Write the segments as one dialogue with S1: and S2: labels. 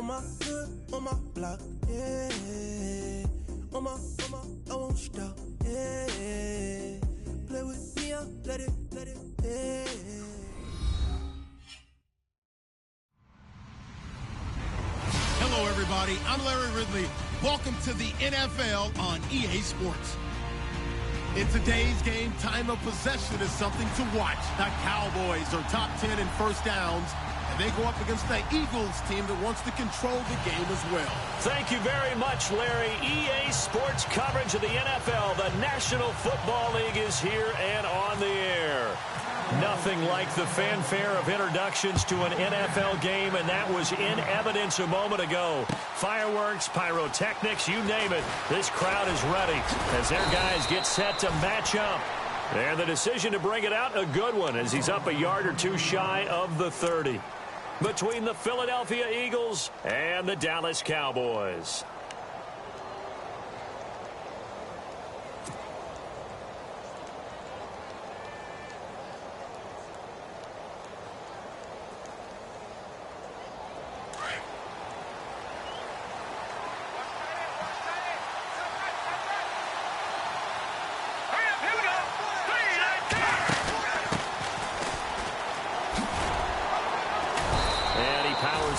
S1: On my hood, on my block, yeah. On my, I won't stop, yeah. Play with me, I'll let it, yeah.
S2: Hello, everybody. I'm Larry Ridley. Welcome to the NFL on EA Sports. In today's game, time of possession is something to watch. The Cowboys are top 10 in first downs, and they go up against the Eagles team that wants to control the game as well.
S3: Thank you very much, Larry. EA Sports coverage of the NFL. The National Football League is here and on the air. Nothing like the fanfare of introductions to an NFL game, and that was in evidence a moment ago. Fireworks, pyrotechnics, you name it. This crowd is ready as their guys get set to match up. And the decision to bring it out, a good one, as he's up a yard or two shy of the 30. Between the Philadelphia Eagles and the Dallas Cowboys.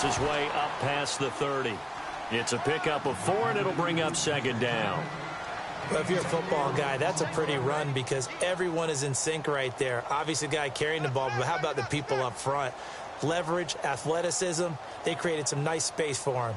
S3: His way up past the 30. It's a pickup of 4, and it'll bring up second down.
S4: Well, if you're a football guy, that's a pretty run because everyone is in sync right there. Obviously, the guy carrying the ball, but how about the people up front? Leverage, athleticism, they created some nice space for him.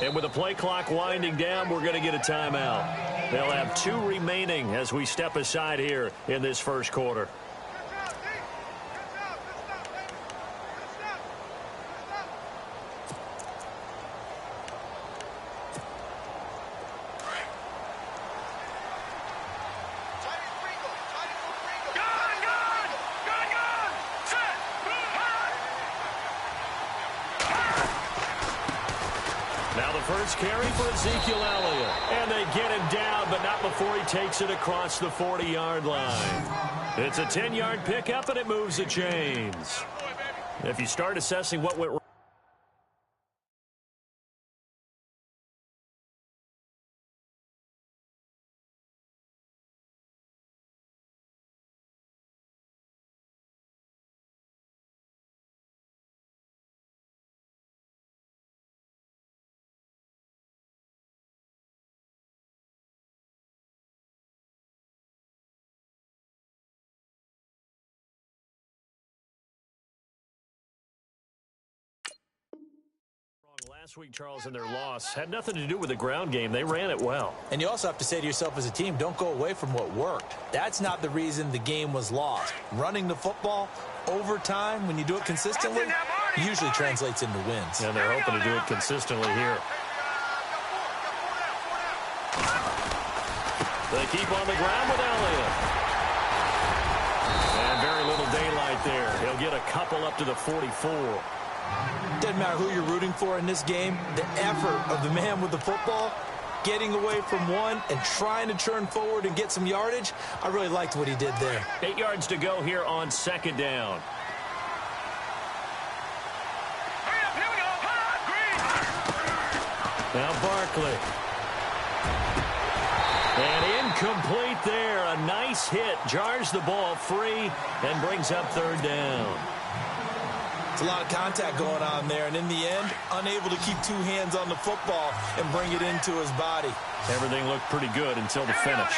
S3: And with the play clock winding down, we're going to get a timeout. They'll have 2 remaining as we step aside here in this first quarter. Carry for Ezekiel Elliott. And they get him down, but not before he takes it across the 40-yard line. It's a 10-yard pickup, and it moves the chains. If you start assessing what went wrong, last week, Charles, and their loss had nothing to do with the ground game. They ran it well.
S4: And you also have to say to yourself as a team, don't go away from what worked. That's not the reason the game was lost. Running the football over time, when you do it consistently, usually translates into wins.
S3: And they're hoping to do it consistently here. They keep on the ground with Elliott. And very little daylight there. He'll get a couple up to the 44.
S4: Doesn't matter who you're rooting for in this game, the effort of the man with the football, getting away from one and trying to turn forward and get some yardage, I really liked what he did there.
S3: 8 yards to go here on second down. Now Barkley. And incomplete there. A nice hit. Jars the ball free and brings up third down.
S4: It's a lot of contact going on there, and in the end, unable to keep 2 hands on the football and bring it into his body.
S3: Everything looked pretty good until the finish.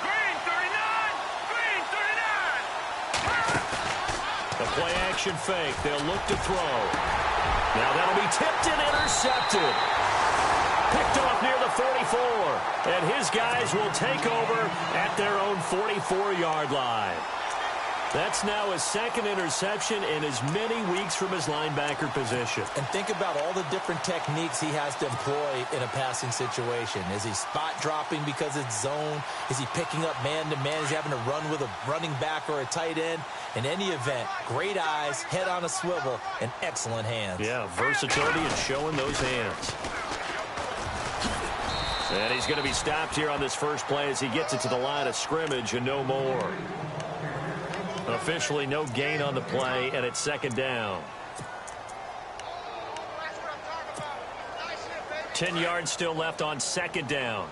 S5: Green 39!
S3: The play action fake. They'll look to throw. Now that'll be tipped and intercepted. Picked off near the 44. And his guys will take over at their own 44-yard line. That's now his second interception in as many weeks from his linebacker position.
S4: And think about all the different techniques he has to employ in a passing situation. Is he spot dropping because it's zone? Is he picking up man-to-man? Is he having to run with a running back or a tight end? In any event, great eyes, head on a swivel, and excellent hands.
S3: Yeah, versatility and showing those hands. And he's going to be stopped here on this first play as he gets it to the line of scrimmage and no more. Officially no gain on the play, and it's second down. 10 yards still left on second down.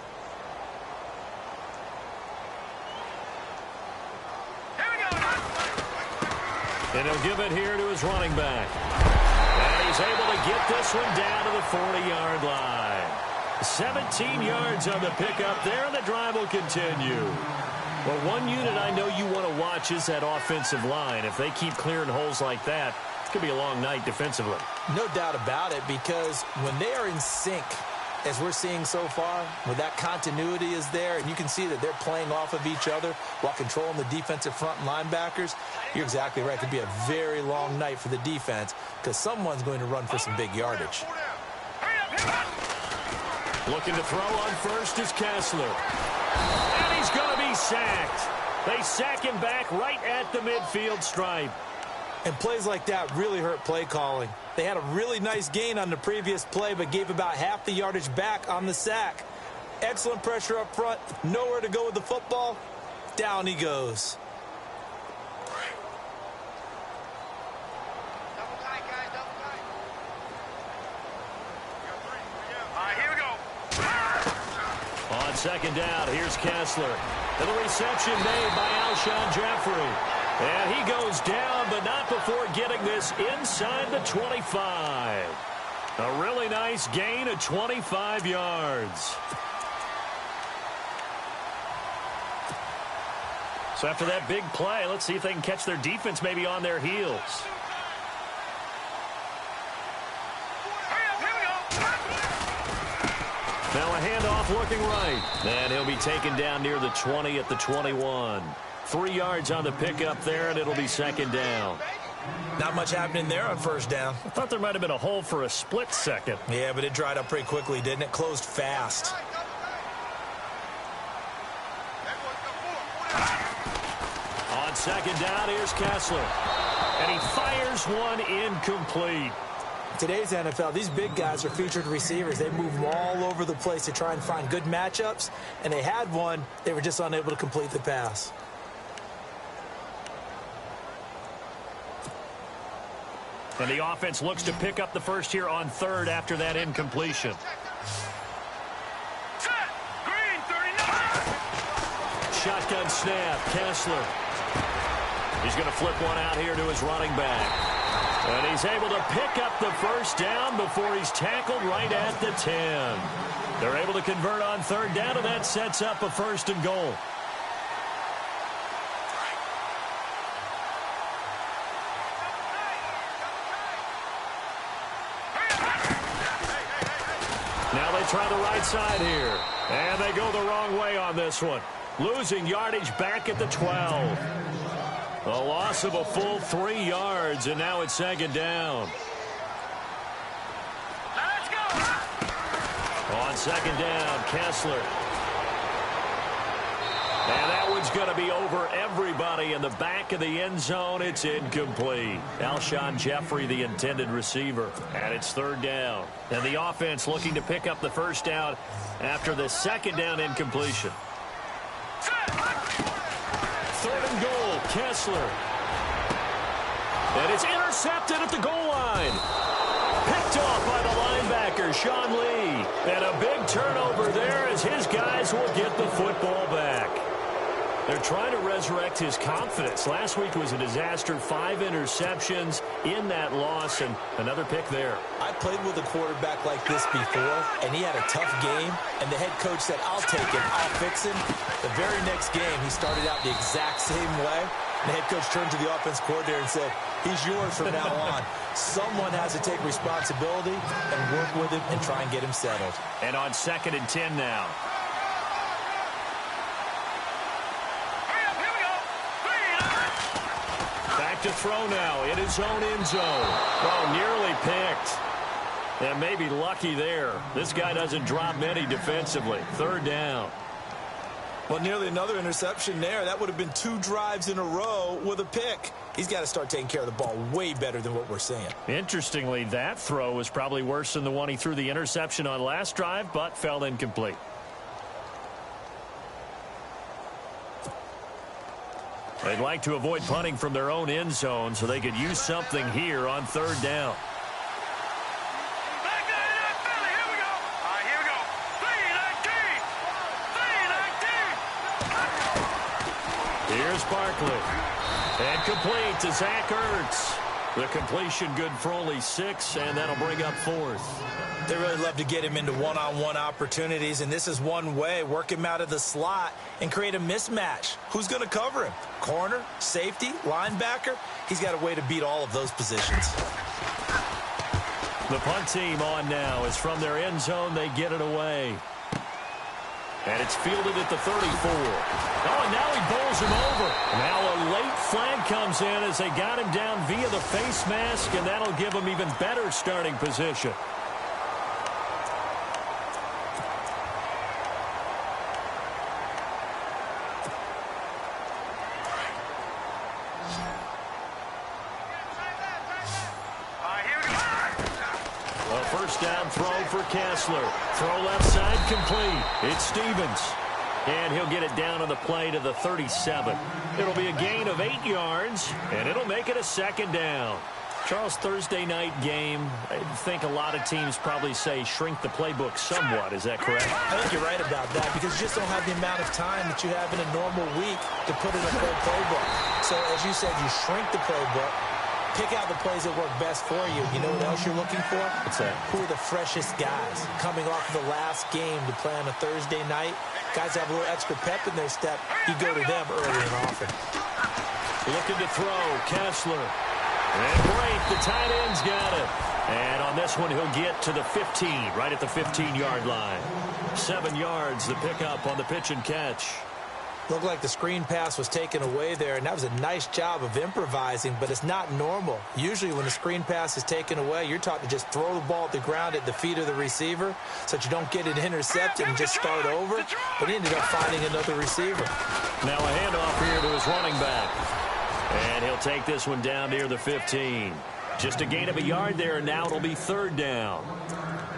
S3: And he'll give it here to his running back. And he's able to get this one down to the 40-yard line. 17 yards on the pickup there, and the drive will continue. Well, one unit I know you want to watch is that offensive line. If they keep clearing holes like that, it could be a long night defensively.
S4: No doubt about it, because when they are in sync, as we're seeing so far, where that continuity is there, and you can see that they're playing off of each other while controlling the defensive front and linebackers, you're exactly right. It could be a very long night for the defense because someone's going to run for some big yardage.
S3: Looking to throw on first is Kessler. And he's going to be sacked. They sack him back right at the midfield stripe.
S4: And plays like that really hurt play calling. They had a really nice gain on the previous play, but gave about half the yardage back on the sack. Excellent pressure up front. Nowhere to go with the football. Down he goes.
S3: On second down, here's Kessler. And the reception made by Alshon Jeffrey. And he goes down, but not before getting this inside the 25. A really nice gain of 25 yards. So after that big play, let's see if they can catch their defense maybe on their heels. Now a handoff looking right. And he'll be taken down near the 20 at the 21. 3 yards on the pickup there, and it'll be second down.
S4: Not much happening there on first down.
S3: I thought there might have been a hole for a split second.
S4: Yeah, but it dried up pretty quickly, didn't it? Closed fast.
S3: On second down, here's Kessler. And he fires one incomplete.
S4: Today's NFL, these big guys are featured receivers. They move all over the place to try and find good matchups, and they had one. They were just unable to complete the pass.
S3: And the offense looks to pick up the first here on third after that incompletion. Shotgun snap, Kessler. He's going to flip one out here to his running back. And he's able to pick up the first down before he's tackled right at the 10. They're able to convert on third down, and that sets up a first and goal. Now they try the right side here. And they go the wrong way on this one. Losing yardage back at the 12. A loss of a full 3 yards, and now it's second down.
S5: Let's go.
S3: On second down, Kessler. And that one's going to be over everybody in the back of the end zone. It's incomplete. Alshon Jeffrey, the intended receiver. And it's third down. And the offense looking to pick up the first down after the second down incompletion. Third and goal, Kessler. And it's intercepted at the goal line. Picked off by the linebacker, Sean Lee. And a big turnover there as his guys will get the football back. They're trying to resurrect his confidence. Last week was a disaster. 5 interceptions in that loss, and another pick there.
S4: I played with a quarterback like this before, and he had a tough game, and the head coach said, I'll take him, I'll fix him. The very next game, he started out the exact same way. The head coach turned to the offense coordinator and said, he's yours from now on. Someone has to take responsibility and work with him and try and get him settled.
S3: And on 2nd and 10 now. back to throw now in his own end zone. Oh, nearly picked. And maybe lucky there. This guy doesn't drop many defensively. Third down.
S4: Well, nearly another interception there. That would have been 2 drives in a row with a pick. He's got to start taking care of the ball way better than what we're seeing.
S3: Interestingly, that throw was probably worse than the one he threw the interception on last drive, but fell incomplete. They'd like to avoid punting from their own end zone so they could use something here on third down. Here's Barkley. And complete to Zach Ertz. The completion good for only 6, and that'll bring up 4th.
S4: They really love to get him into one-on-one opportunities, and this is one way. Work him out of the slot and create a mismatch. Who's going to cover him? Corner, safety, linebacker? He's got a way to beat all of those positions.
S3: The punt team on now. Is from their end zone. They get it away. And it's fielded at the 34. Oh, and now he bowls him over. Now a late flag comes in as they got him down via the face mask, and that'll give him even better starting position. First down throw for Kessler. Throw left side complete. It's Stevens. And he'll get it down on the play to the 37. It'll be a gain of 8 yards, and it'll make it a second down. Charles, Thursday night game, I think a lot of teams probably say shrink the playbook somewhat. Is that correct?
S4: I think you're right about that because you just don't have the amount of time that you have in a normal week to put in a full playbook. So, as you said, you shrink the playbook. Pick out the plays that work best for you. You know what else you're looking for?
S3: What's that?
S4: Who are the freshest guys coming off of the last game to play on a Thursday night? Guys have a little extra pep in their step. You go to them early and often.
S3: Looking to throw. Kessler. And great. The tight end's got it. And on this one, he'll get to the 15, right at the 15-yard line. 7 yards, the pickup on the pitch and catch.
S4: Looked like the screen pass was taken away there, and that was a nice job of improvising, but it's not normal. Usually when the screen pass is taken away, you're taught to just throw the ball at the ground at the feet of the receiver so that you don't get it intercepted and just start over, but he ended up finding another receiver.
S3: Now a handoff here to his running back, and he'll take this one down near the 15. Just a gain of a yard there, and now it'll be third down.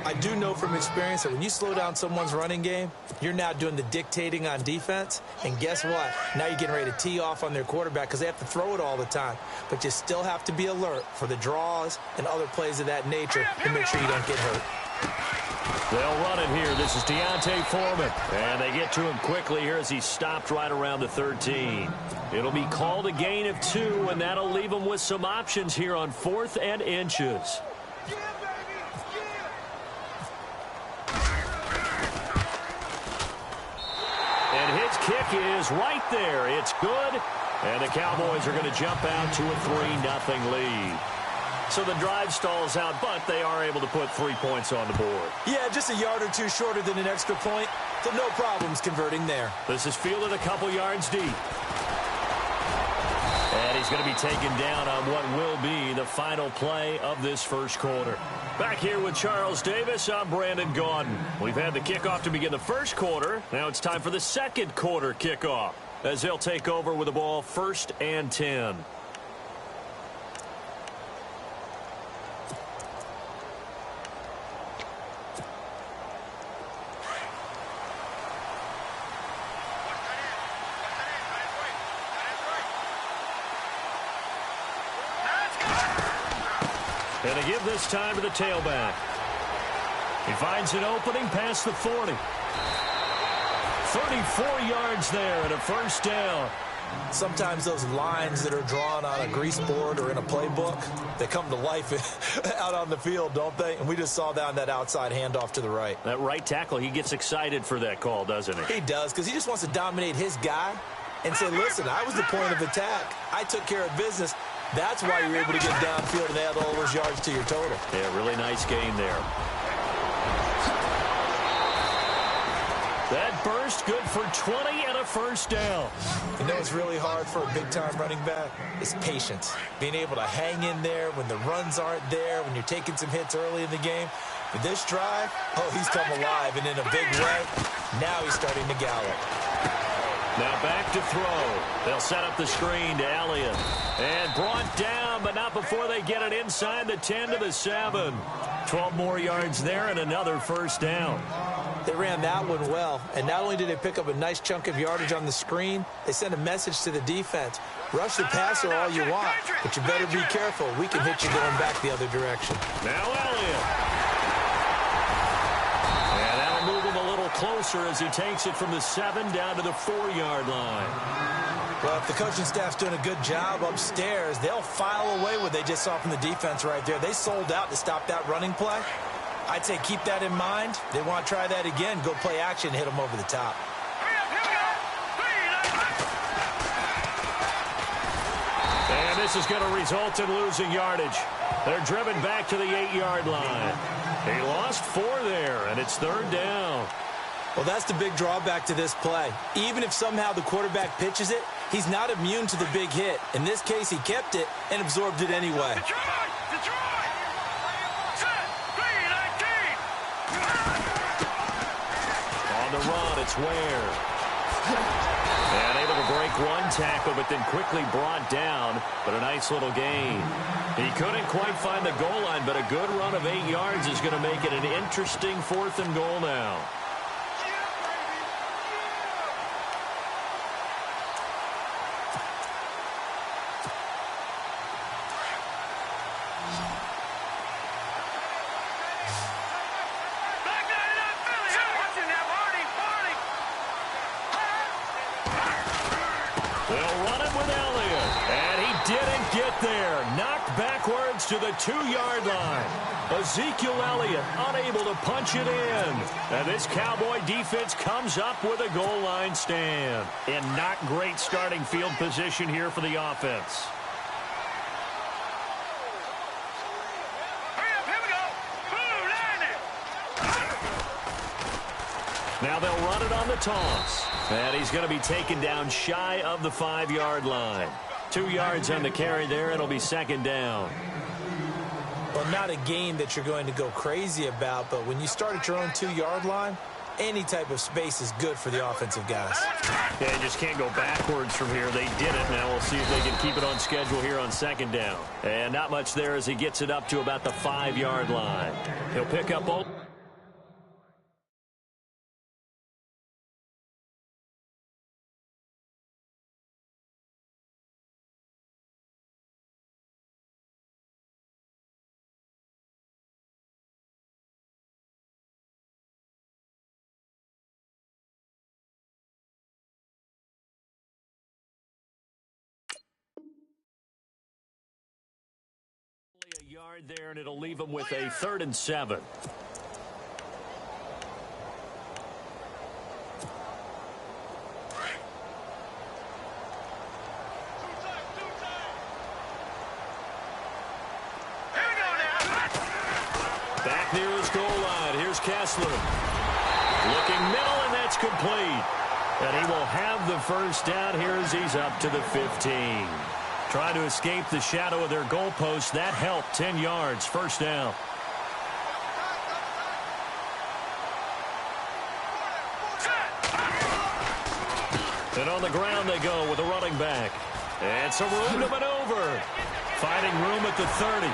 S4: I do know from experience that when you slow down someone's running game, you're now doing the dictating on defense. And guess what? Now you're getting ready to tee off on their quarterback because they have to throw it all the time. But you still have to be alert for the draws and other plays of that nature to make sure you don't get hurt.
S3: They'll run it here. This is Deontay Foreman. And they get to him quickly here as he stopped right around the 13. It'll be called a gain of 2, and that'll leave him with some options here on 4th and inches. And his kick is right there. It's good. And the Cowboys are going to jump out to a 3-0 lead. So the drive stalls out, but they are able to put 3 points on the board.
S4: Yeah, just a yard or two shorter than an extra point. So no problems converting there.
S3: This is fielded a couple yards deep. And he's going to be taken down on what will be the final play of this first quarter. Back here with Charles Davis, I'm Brandon Gaudin. We've had the kickoff to begin the first quarter. Now it's time for the second quarter kickoff as they'll take over with the ball 1st and 10. And they give this time to the tailback. He finds an opening past the 40. 34 yards there and a first down.
S4: Sometimes those lines that are drawn on a grease board or in a playbook, they come to life out on the field, don't they? And we just saw that on that outside handoff to the right.
S3: That right tackle, he gets excited for that call, doesn't he?
S4: He does, because he just wants to dominate his guy and say, listen, I was the point of attack. I took care of business. That's why you're able to get downfield and add all those yards to your total.
S3: Yeah, really nice game there. That burst, good for 20 and a first down.
S4: You know what's really hard for a big-time running back? It's patience. Being able to hang in there when the runs aren't there, when you're taking some hits early in the game. With this drive, oh, he's come alive, and in a big way, now he's starting to gallop.
S3: Now back to throw. They'll set up the screen to Elliott. And brought down, but not before they get it inside the 10 to the 7. 12 more yards there and another first down.
S4: They ran that one well, and not only did they pick up a nice chunk of yardage on the screen, they sent a message to the defense. Rush the passer all you want, but you better be careful. We can hit you going back the other direction.
S3: Now Elliott. And that'll move him a little closer as he takes it from the 7 down to the 4-yard line.
S4: Well, if the coaching staff's doing a good job upstairs, they'll file away what they just saw from the defense right there. They sold out to stop that running play. I'd say keep that in mind. They want to try that again. Go play action, hit them over the top.
S3: And this is going to result in losing yardage. They're driven back to the 8-yard line. He lost 4 there, and it's 3rd down.
S4: Well, that's the big drawback to this play. Even if somehow the quarterback pitches it, he's not immune to the big hit. In this case, he kept it and absorbed it anyway.
S3: On the run, it's Ware. And able to break one tackle, but then quickly brought down. But a nice little gain. He couldn't quite find the goal line, but a good run of 8 yards is going to make it an interesting 4th and goal now. To the 2-yard line. Ezekiel Elliott unable to punch it in. And this Cowboy defense comes up with a goal line stand. And not great starting field position here for the offense. Now they'll run it on the toss. And he's going to be taken down shy of the 5-yard line. 2 yards on the carry there. It'll be 2nd down.
S4: Well, not a game that you're going to go crazy about, but when you start at your own 2-yard line, any type of space is good for the offensive guys.
S3: Yeah, just can't go backwards from here. They did it. Now we'll see if they can keep it on schedule here on 2nd down. And not much there as he gets it up to about the 5-yard line. He'll pick up both. A yard there, and it'll leave them with a 3rd and 7. Back near his goal line. Here's Kessler. Looking middle, and that's complete. And he will have the first down here as he's up to the 15. Trying to escape the shadow of their goalpost. That helped. 10 yards. First down. And on the ground they go with a running back. And some room to maneuver. Finding room at the 30.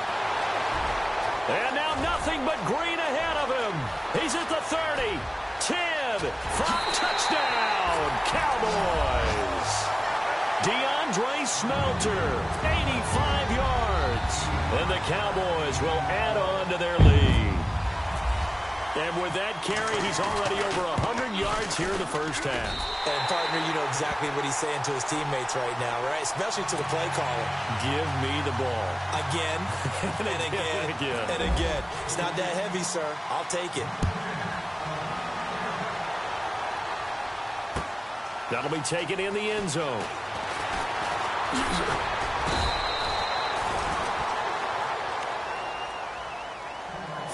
S3: And now nothing but green ahead of him. He's at the 30. 10. From touchdown. Cowboys. DeAndre Smelter, 85 yards. And the Cowboys will add on to their lead. And with that carry, he's already over 100 yards here in the first half.
S4: And, partner, you know exactly what he's saying to his teammates right now, right? Especially to the play caller.
S3: Give me the ball.
S4: Again, and again, and again. It's not that heavy, sir. I'll take it.
S3: That'll be taken in the end zone.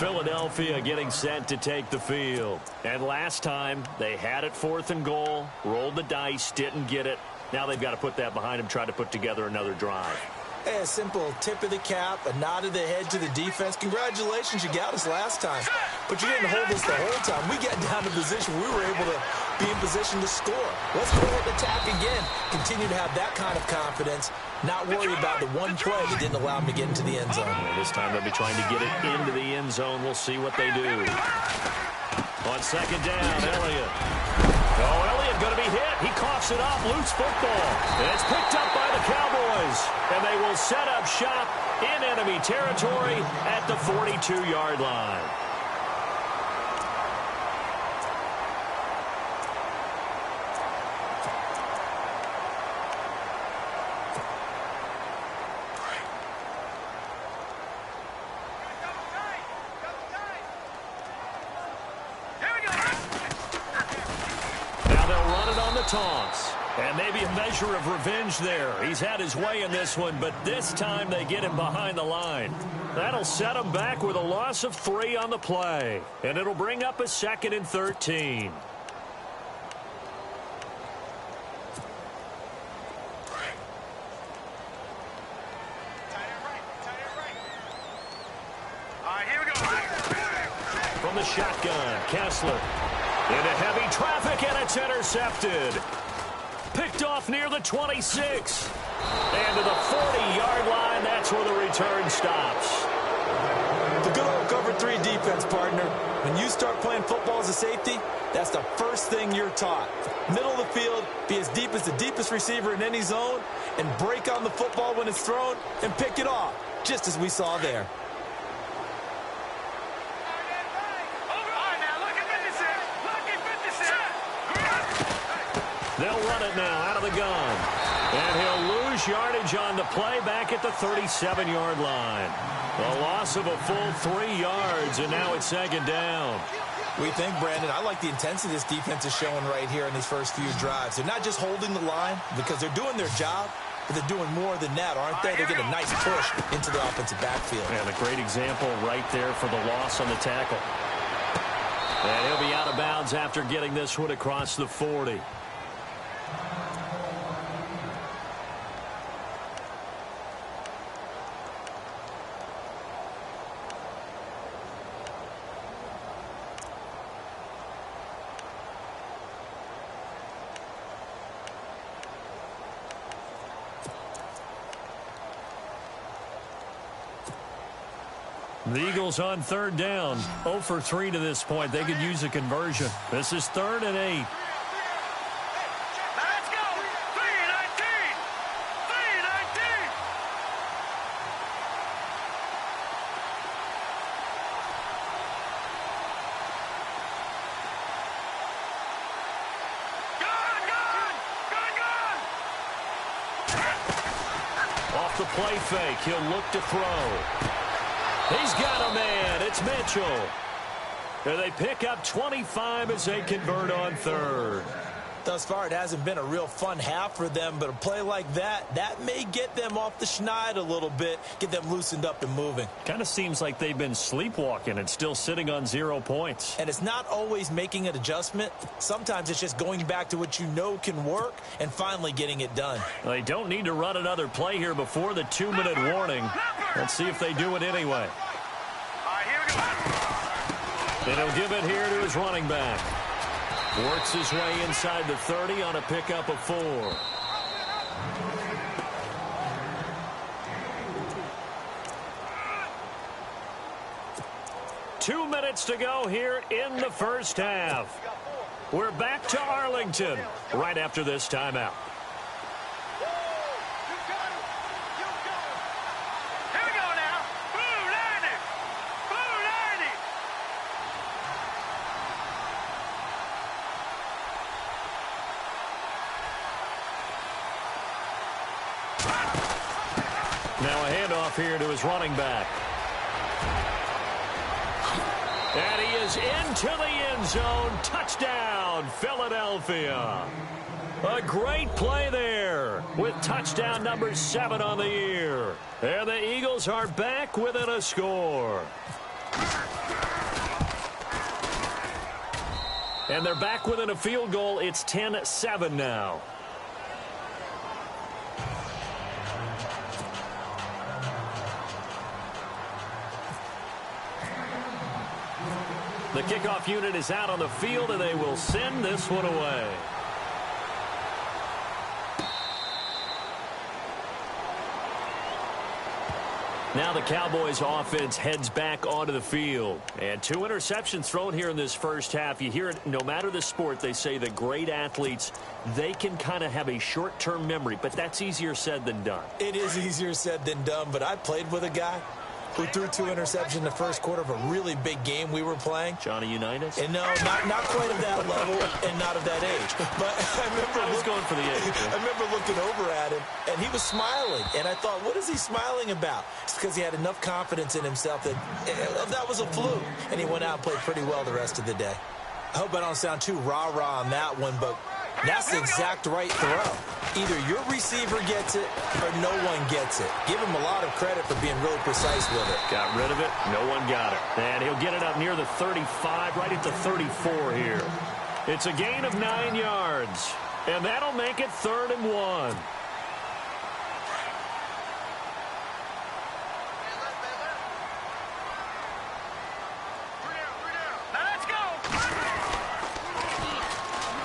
S3: Philadelphia getting set to take the field. And last time, they had it 4th and goal, rolled the dice, didn't get it. Now they've got to put that behind them, try to put together another drive.
S4: Hey, a simple tip of the cap, a nod of the head to the defense. Congratulations, you got us last time. But you didn't hold us the whole time. We got down to position. We were able to be in position to score. Let's go ahead and attack again. Continue to have that kind of confidence. Not worry about the one play that didn't allow them to get into the end zone.
S3: And this time they'll be trying to get it into the end zone. We'll see what they do. On 2nd down, Elliott. Oh, Elliott going to be hit. He coughs it up. Loose football. And it's picked up by the Cowboys. And they will set up shop in enemy territory at the 42-yard line. Toss. And maybe a measure of revenge there. He's had his way in this one, but this time they get him behind the line. That'll set him back with a loss of 3 on the play. And it'll bring up a 2nd and 13. From the shotgun, Kessler. Into heavy traffic, and it's intercepted. Picked off near the 26. And to the 40-yard line, that's where the return stops.
S4: The good old cover 3 defense, partner. When you start playing football as a safety, that's the first thing you're taught. Middle of the field, be as deep as the deepest receiver in any zone, and break on the football when it's thrown, and pick it off, just as we saw there.
S3: They'll run it now out of the gun. And he'll lose yardage on the play back at the 37-yard line. A loss of a full 3 yards, and now it's 2nd down.
S4: We think, Brandon, I like the intensity this defense is showing right here in these first few drives. They're not just holding the line because they're doing their job, but they're doing more than that, aren't they? They're getting a nice push into the offensive backfield.
S3: And a great example right there for the loss on the tackle. And he'll be out of bounds after getting this one across the 40. The Eagles on 3rd down. 0 for 3 to this point. They could use a conversion. This is 3rd and 8.
S5: Let's go. 3-19. 3-19. Good.
S3: Off the play fake. He'll look to throw. He's got a man. It's Mitchell. And they pick up 25 as they convert on 3rd.
S4: Thus far, it hasn't been a real fun half for them, but a play like that may get them off the schneid a little bit, get them loosened up and moving.
S3: Kind of seems like they've been sleepwalking and still sitting on 0 points.
S4: And it's not always making an adjustment. Sometimes it's just going back to what you know can work and finally getting it done.
S3: They don't need to run another play here before the 2-minute warning. Let's see if they do it anyway. And he'll give it here to his running back. Works his way inside the 30 on a pickup of 4. Two minutes to go here in the first half. We're back to Arlington right after this timeout. Now a handoff here to his running back. And he is into the end zone. Touchdown, Philadelphia. A great play there with touchdown number 7 on the year. And the Eagles are back within a score. And they're back within a field goal. It's 10-7 now. The kickoff unit is out on the field, and they will send this one away. Now the Cowboys offense heads back onto the field. And 2 interceptions thrown here in this first half. You hear it no matter the sport. They say the great athletes, they can kind of have a short-term memory. But that's easier said than done.
S4: It is easier said than done. But I played with a guy who threw 2 interceptions in the first quarter of a really big game we were playing.
S3: Johnny Unitas?
S4: And no, not quite at that level and not of that age. But I
S3: was going for the age.
S4: I remember looking over at him, and he was smiling. And I thought, what is he smiling about? It's because he had enough confidence in himself that was a fluke. And he went out and played pretty well the rest of the day. I hope I don't sound too rah-rah on that one, but that's the exact right throw. Either your receiver gets it or no one gets it. Give him a lot of credit for being really precise with it.
S3: Got rid of it. No one got it. And he'll get it up near the 35, right at the 34 here. It's a gain of 9 yards. And that'll make it 3rd and 1.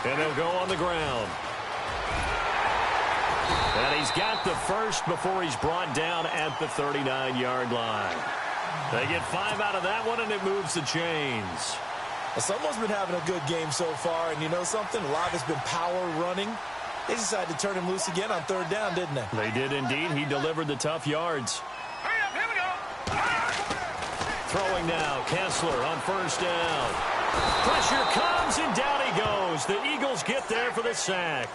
S3: And they'll go on the ground. And he's got the first before he's brought down at the 39-yard line. They get 5 out of that one, and it moves the chains.
S4: Well, someone's been having a good game so far, and you know something? A lot has been power running. They decided to turn him loose again on 3rd down, didn't they?
S3: They did indeed. He delivered the tough yards.
S5: Hurry up, here we go.
S3: Throwing now, Kessler on 1st down. Pressure comes, and down he goes. The Eagles get there for the sack.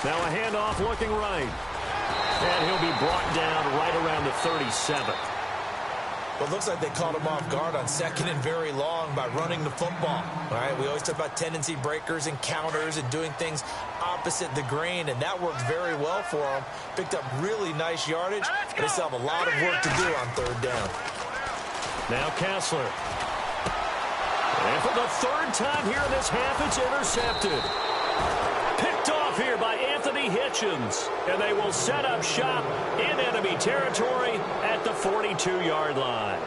S3: Now a handoff looking right. And he'll be brought down right around the 37.
S4: Well, it looks like they caught him off guard on 2nd and very long by running the football. All right, we always talk about tendency breakers and counters and doing things opposite the grain, and that worked very well for them. Picked up really nice yardage, but they still have a lot of work to do on 3rd down.
S3: Now Kessler. And for the 3rd time here in this half, it's intercepted. Picked off here by Anthony Hitchens. And they will set up shop in enemy territory at the 42-yard line.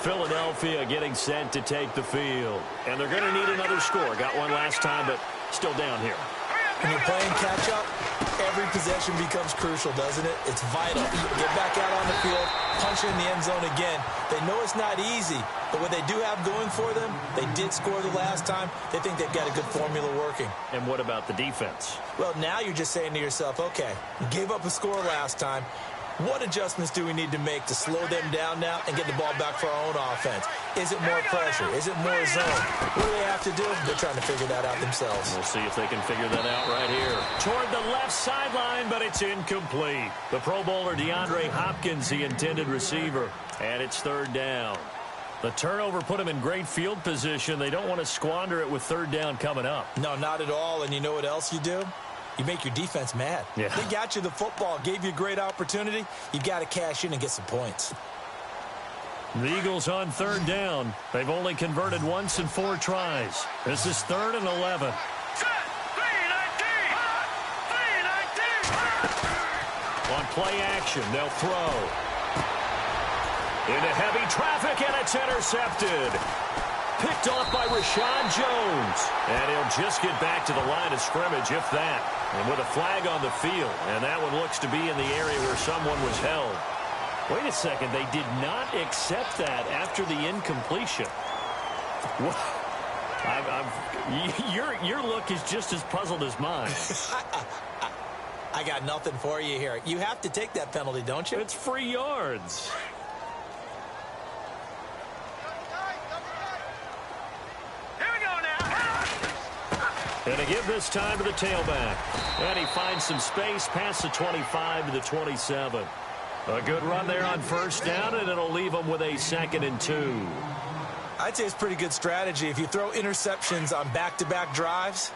S3: Philadelphia getting set to take the field. And they're going to need another score. Got one last time, but still down here.
S4: When you're playing catch-up, every possession becomes crucial, doesn't it? It's vital. Get back out on the field, punch in the end zone again. They know it's not easy, but what they do have going for them, they did score the last time. They think they've got a good formula working.
S3: And what about the defense?
S4: Well, now you're just saying to yourself, okay, we gave up a score last time. What adjustments do we need to make to slow them down now and get the ball back for our own offense? Is it more pressure? Is it more zone? What do they have to do? They're trying to figure that out themselves.
S3: We'll see if they can figure that out right here. Toward the left sideline, but it's incomplete. The Pro Bowler DeAndre Hopkins, the intended receiver, and it's 3rd down. The turnover put them in great field position. They don't want to squander it with 3rd down coming up.
S4: No, not at all. And you know what else you do? You make your defense mad.
S3: Yeah.
S4: They got you the football, gave you a great opportunity. You've got to cash in and get some points.
S3: The Eagles on 3rd down. They've only converted once in 4 tries. This is 3rd and 11. On play action, they'll throw. Into heavy traffic, and it's intercepted. Picked off by Rashad Jones. And he'll just get back to the line of scrimmage, if that. And with a flag on the field. And that one looks to be in the area where someone was held. Wait a second. They did not accept that after the incompletion. What? Your look is just as puzzled as mine.
S4: I got nothing for you here. You have to take that penalty, don't you?
S3: It's free yards. And to give this time to the tailback. And he finds some space past the 25 to the 27. A good run there on first down, and it'll leave them with a 2nd and 2.
S4: I'd say it's pretty good strategy. If you throw interceptions on back-to-back drives,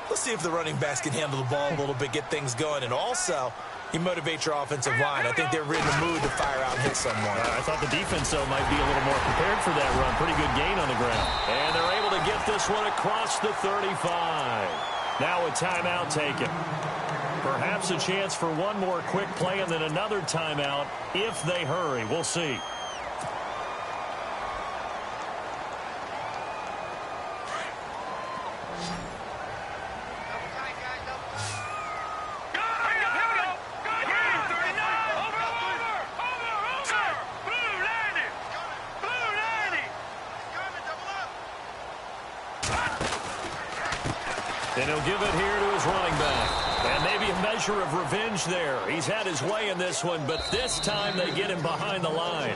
S4: let's see if the running backs can handle the ball a little bit, get things going. And also, you motivate your offensive line. I think they're in the mood to fire out and hit someone.
S3: I thought the defense, though, might be a little more prepared for that run. Pretty good gain on the ground. And they're able to get this one across the 35. Now a timeout taken. Perhaps a chance for one more quick play and then another timeout if they hurry. We'll see. And he'll give it here to his running back. And maybe a measure of revenge there. He's had his way in this one, but this time they get him behind the line.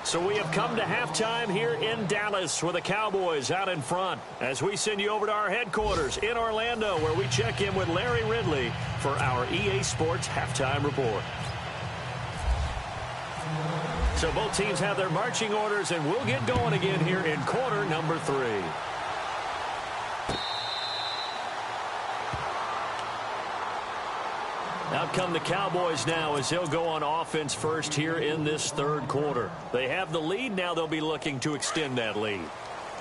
S3: So we have come to halftime here in Dallas with the Cowboys out in front as we send you over to our headquarters in Orlando where we check in with Larry Ridley for our EA Sports Halftime Report. So both teams have their marching orders, and we'll get going again here in quarter number 3. Out come the Cowboys now as they'll go on offense first here in this 3rd quarter. They have the lead. Now they'll be looking to extend that lead.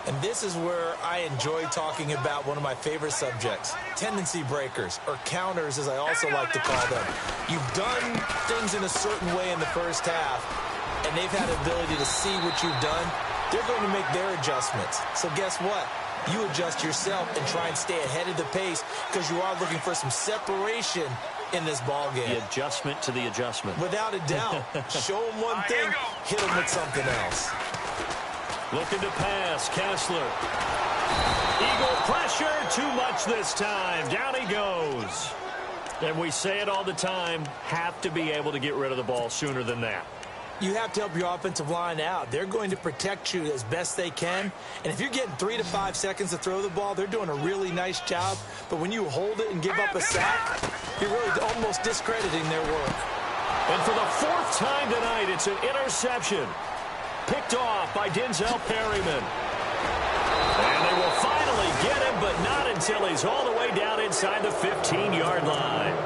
S4: And this is where I enjoy talking about one of my favorite subjects, tendency breakers, or counters as I also like to call them. You've done things in a certain way in the first half, and they've had the ability to see what you've done. They're going to make their adjustments. So guess what? You adjust yourself and try and stay ahead of the pace because you are looking for some separation in this ball game.
S3: The adjustment to the adjustment.
S4: Without a doubt. Show them one thing, hit them with something else.
S3: Looking to pass, Kessler. Eagle pressure, too much this time. Down he goes. And we say it all the time, have to be able to get rid of the ball sooner than that.
S4: You have to help your offensive line out. They're going to protect you as best they can. And if you're getting 3 to 5 seconds to throw the ball, they're doing a really nice job. But when you hold it and give up a sack, you're really almost discrediting their work.
S3: And for the 4th time tonight, it's an interception. Picked off by Denzel Perryman. And they will finally get him, but not until he's all the way down inside the 15-yard line.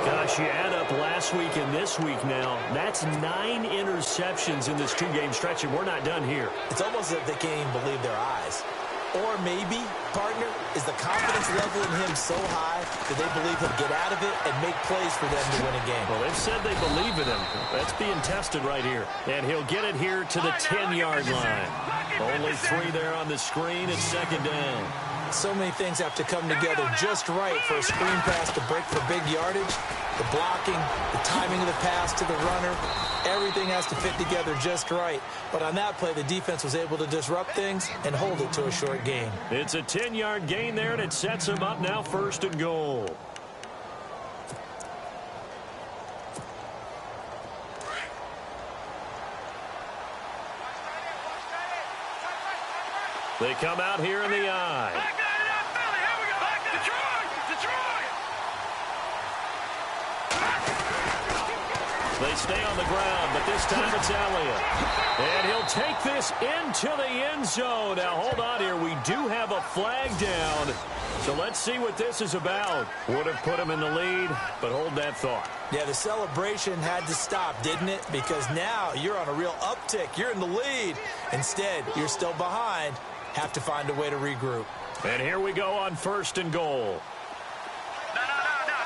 S3: Gosh, you add up last week and this week now. That's 9 interceptions in this 2-game stretch, and we're not done here.
S4: It's almost as if they can't even believe their eyes. Or maybe, partner, is the confidence level in him so high that they believe he'll get out of it and make plays for them to win a game.
S3: Well, they've said they believe in him. That's being tested right here. And he'll get it here to the 10-yard line. Only 3 there on the screen. It's 2nd down.
S4: So many things have to come together just right for a screen pass to break for big yardage. The blocking, the timing of the pass to the runner, everything has to fit together just right. But on that play, the defense was able to disrupt things and hold it to a short gain.
S3: It's a 10-yard gain there, and it sets them up now 1st and goal. They come out here in the eye. They stay on the ground, but this time it's Elliott. And he'll take this into the end zone. Now, hold on here. We do have a flag down. So let's see what this is about. Would have put him in the lead, but hold that thought.
S4: Yeah, the celebration had to stop, didn't it? Because now you're on a real uptick. You're in the lead. Instead, you're still behind. Have to find a way to regroup.
S3: And here we go on 1st and goal.
S5: No.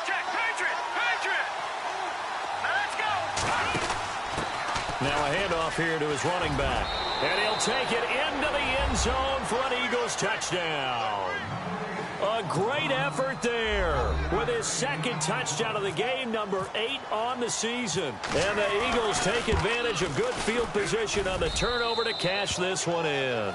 S5: Check. Patriot. Now let's go.
S3: Now a handoff here to his running back. And he'll take it into the end zone for an Eagles touchdown. A great effort there with his 2nd touchdown of the game, number 8 on the season. And the Eagles take advantage of good field position on the turnover to cash this one in.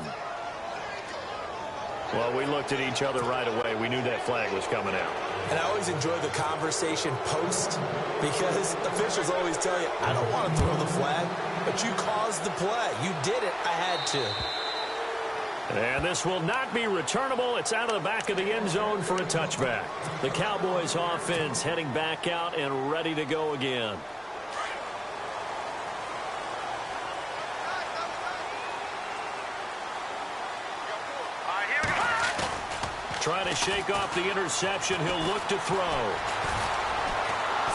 S3: Well, we looked at each other right away. We knew that flag was coming out.
S4: And I always enjoy the conversation post because officials always tell you, I don't want to throw the flag, but you caused the play. You did it. I had to.
S3: And this will not be returnable. It's out of the back of the end zone for a touchback. The Cowboys offense heading back out and ready to go again. Trying to shake off the interception. He'll look to throw.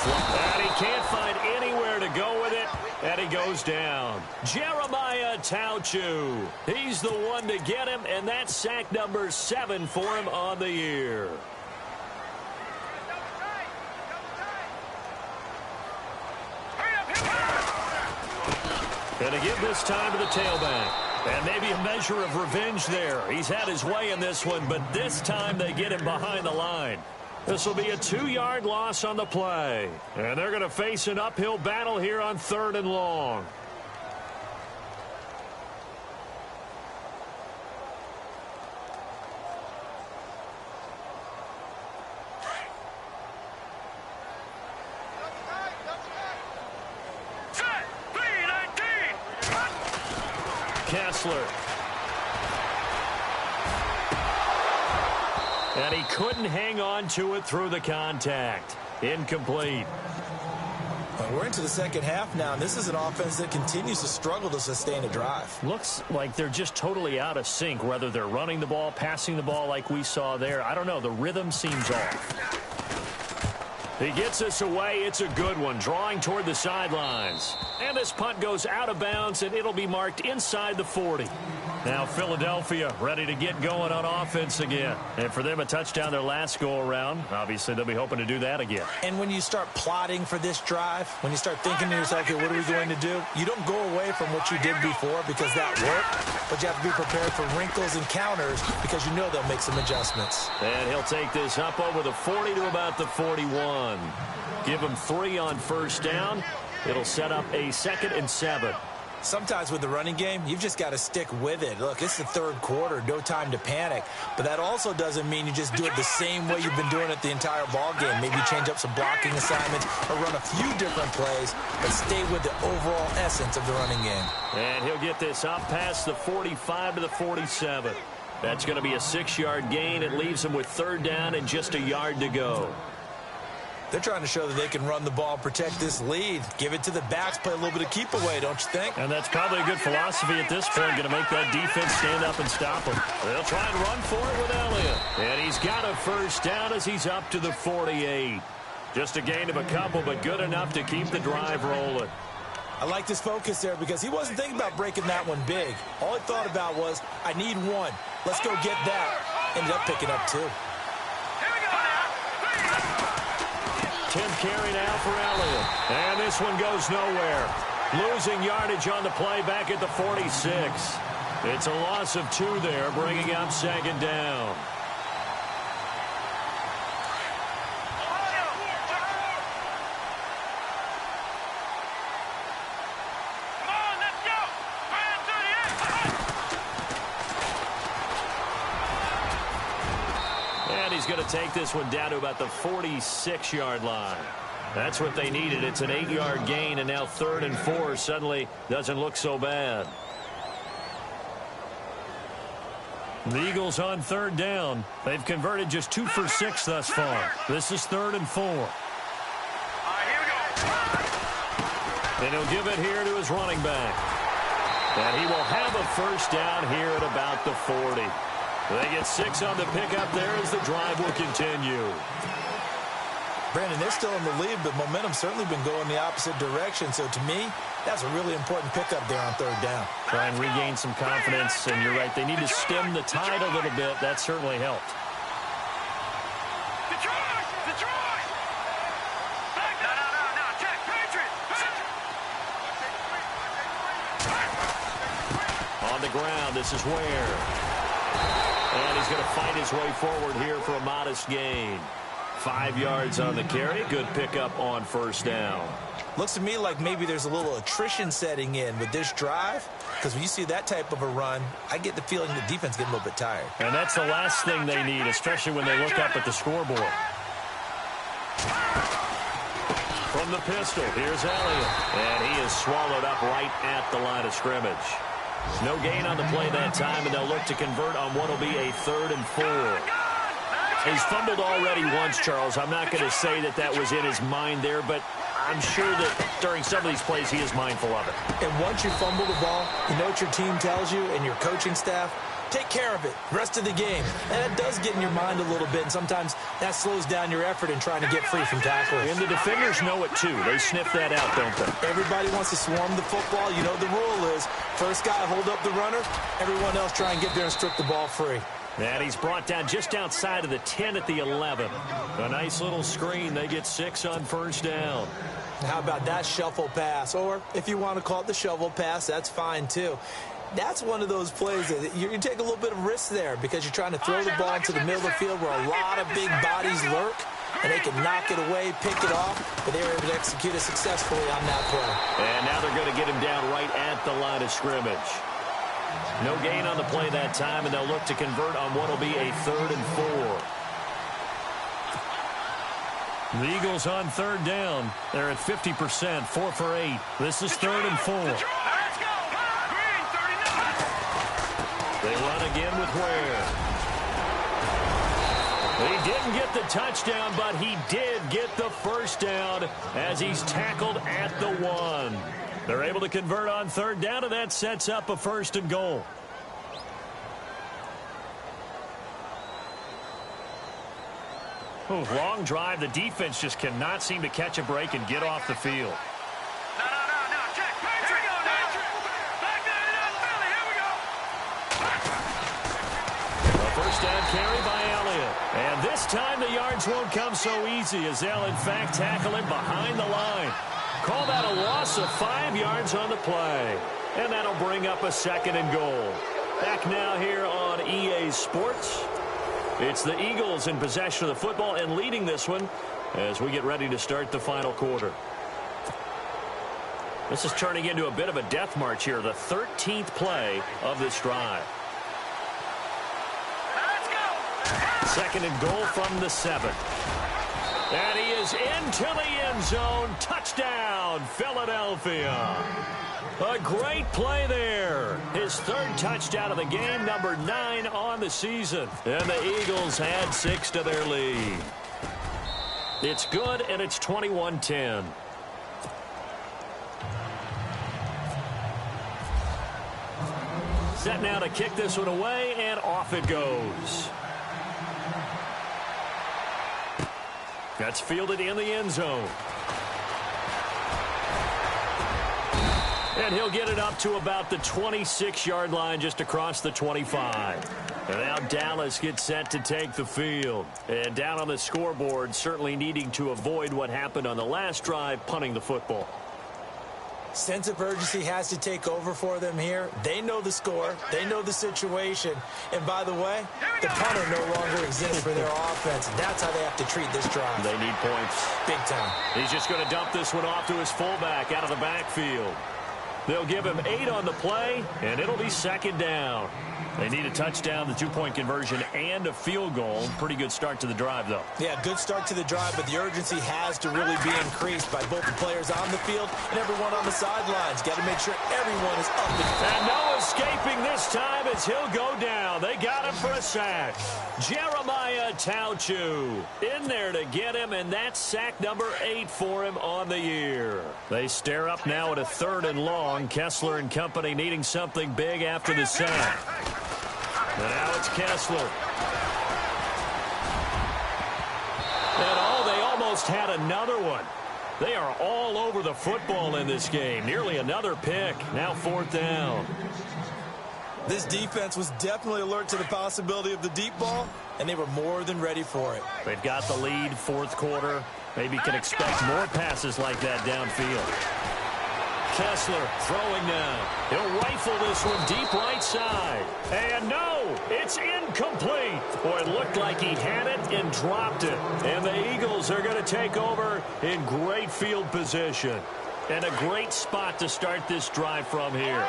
S3: And he can't find anywhere to go with it, and he goes down. Jeremiah Tauchu. He's the one to get him, and that's sack number 7 for him on the year. And to give this time to the tailback. And maybe a measure of revenge there. He's had his way in this one, but this time they get him behind the line. This will be a 2-yard loss on the play. And they're going to face an uphill battle here on 3rd and long. Kessler. And he couldn't hang on to it through the contact. Incomplete.
S4: Well, we're into the second half now, and this is an offense that continues to struggle to sustain a drive.
S3: Looks like they're just totally out of sync, whether they're running the ball, passing the ball like we saw there. I don't know. The rhythm seems off. He gets this away. It's a good one, drawing toward the sidelines. And this punt goes out of bounds, and it'll be marked inside the 40. Now Philadelphia ready to get going on offense again. And for them, a touchdown their last go-around. Obviously, they'll be hoping to do that again.
S4: And when you start plotting for this drive, when you start thinking to yourself, okay, what are we going to do? You don't go away from what you did before because that worked, but you have to be prepared for wrinkles and counters because you know they'll make some adjustments.
S3: And he'll take this up over the 40 to about the 41. Give him 3 on first down. It'll set up a 2nd and 7.
S4: Sometimes with the running game, you've just got to stick with it. Look, it's the 3rd quarter, no time to panic. But that also doesn't mean you just do it the same way you've been doing it the entire ball game. Maybe change up some blocking assignments or run a few different plays, but stay with the overall essence of the running game.
S3: And he'll get this up past the 45 to the 47. That's going to be a 6-yard gain. It leaves him with 3rd down and just a yard to go.
S4: They're trying to show that they can run the ball, protect this lead. Give it to the backs, play a little bit of keep away, don't you think?
S3: And that's probably a good philosophy at this point, going to make that defense stand up and stop them. They'll try and run for it with Elliott. And he's got a first down as he's up to the 48. Just a gain of a couple, but good enough to keep the drive rolling.
S4: I like this focus there because he wasn't thinking about breaking that one big. All he thought about was, I need 1. Let's go get that. Ended up picking up 2.
S3: 10th carry now for Elliott. And this one goes nowhere. Losing yardage on the play back at the 46. It's a loss of 2 there, bringing up 2nd down. He's going to take this one down to about the 46-yard line. That's what they needed. It's an 8-yard gain, and now 3rd and 4 suddenly doesn't look so bad. The Eagles on 3rd down. They've converted just 2 for 6 thus far. This is 3rd and 4. And he'll give it here to his running back. And he will have a first down here at about the 40. They get 6 on the pickup there as the drive will continue.
S4: Brandon, they're still in the lead, but momentum's certainly been going the opposite direction. So to me, that's a really important pickup there on 3rd down.
S3: Try and regain some confidence, and you're right. They need to stem the tide a little bit. That certainly helped. On the ground, this is Ware. And he's going to fight his way forward here for a modest gain. 5 yards on the carry. Good pickup on first down.
S4: Looks to me like maybe there's a little attrition setting in with this drive. Because when you see that type of a run, I get the feeling the defense getting a little bit tired.
S3: And that's the last thing they need, especially when they look up at the scoreboard. From the pistol, here's Elliott. And he is swallowed up right at the line of scrimmage. No gain on the play that time, and they'll look to convert on what will be a 3rd and 4. He's fumbled already once, Charles. I'm not going to say that that was in his mind there, but I'm sure that during some of these plays he is mindful of it.
S4: And once you fumble the ball, you know what your team tells you and your coaching staff? take care of it the rest of the game. And that does get in your mind a little bit, and sometimes that slows down your effort in trying to get free from tacklers.
S3: And the defenders know it, too. They sniff that out, don't they?
S4: Everybody wants to swarm the football. You know the rule is, first guy hold up the runner, everyone else try and get there and strip the ball free.
S3: And he's brought down just outside of the 10 at the 11. A nice little screen. They get 6 on first down.
S4: How about that shuffle pass? Or if you want to call it the shovel pass, that's fine too. That's one of those plays that you take a little bit of risk there because you're trying to throw the ball into the middle of the field where a lot of big bodies lurk, and they can knock it away, pick it off, but they were able to execute it successfully on that play.
S3: And now they're going to get him down right at the line of scrimmage. No gain on the play that time, and they'll look to convert on what will be a 3rd and 4. The Eagles on 3rd down. They're at 50%, 4 for 8. This is 3rd and 4. They run again with Ware. He didn't get the touchdown, but he did get the first down as he's tackled at the 1. They're able to convert on 3rd down, and that sets up a 1st and goal. Long drive. The defense just cannot seem to catch a break and get off the field.
S5: No. Check. Here we go now. Back there in Philly. Here we go.
S3: A first down carry by Elliott. And this time the yards won't come so easy as they'll, in fact, tackle him behind the line. Call that a loss of 5 yards on the play. And that'll bring up a 2nd and goal. Back now here on EA Sports. It's the Eagles in possession of the football and leading this one as we get ready to start the final quarter. This is turning into a bit of a death march here, the 13th play of this drive.
S5: Let's go.
S3: 2nd and goal from the 7. And he is into the end zone. Touchdown, Philadelphia. A great play there. His 3rd touchdown of the game, number 9 on the season. And the Eagles add 6 to their lead. It's good, and it's 21-10. Set now to kick this one away, and off it goes. That's fielded in the end zone. And he'll get it up to about the 26-yard line just across the 25. And now Dallas gets set to take the field. And down on the scoreboard, certainly needing to avoid what happened on the last drive, punting the football.
S4: Sense of urgency has to take over for them here. They know the score. They know the situation. And by the way, the punter no longer exists for their offense. That's how they have to treat this drive.
S3: They need points.
S4: Big time.
S3: He's just going to dump this one off to his fullback out of the backfield. They'll give him 8 on the play, and it'll be 2nd down. They need a touchdown, the 2-point conversion, and a field goal. Pretty good start to the drive, though.
S4: Yeah, good start to the drive, but the urgency has to really be increased by both the players on the field and everyone on the sidelines. Got to make sure everyone is up.
S3: And no escaping this time as he'll go down. They got him for a sack. Jeremiah Tauchu in there to get him, and that's sack number 8 for him on the year. They stare up now at a 3rd and long. Kessler and company needing something big after the sack. And now it's Kessler. And they almost had another one. They are all over the football in this game. Nearly another pick. Now 4th down.
S4: This defense was definitely alert to the possibility of the deep ball, and they were more than ready for it.
S3: They've got the lead, 4th quarter. Maybe can expect more passes like that downfield. Kessler throwing now. He'll rifle this one deep right side. And no, it's incomplete. Boy, it looked like he had it and dropped it. And the Eagles are going to take over in great field position. And a great spot to start this drive from here.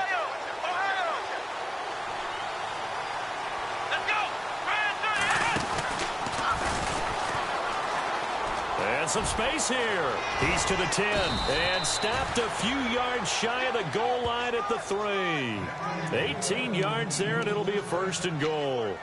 S3: And some space here. He's to the 10 and stopped a few yards shy of the goal line at the 3. 18 yards there, and it'll be a 1st and goal.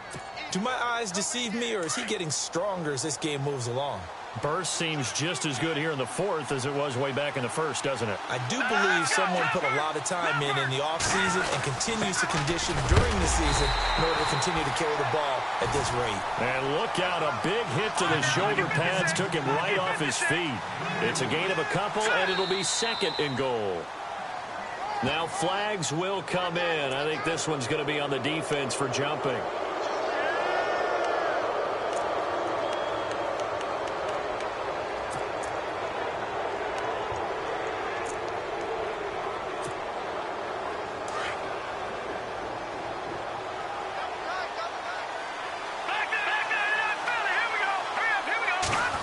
S4: Do my eyes deceive me, or is he getting stronger as this game moves along?
S3: Burst seems just as good here in the fourth as it was way back in the first, doesn't it?
S4: I do believe someone put a lot of time in the offseason and continues to condition during the season in order to continue to carry the ball at this rate.
S3: And look out, a big hit to the shoulder pads took him right off his feet. It's a gain of a couple, and it'll be second and goal. Now flags will come in. I think this one's going to be on the defense for jumping.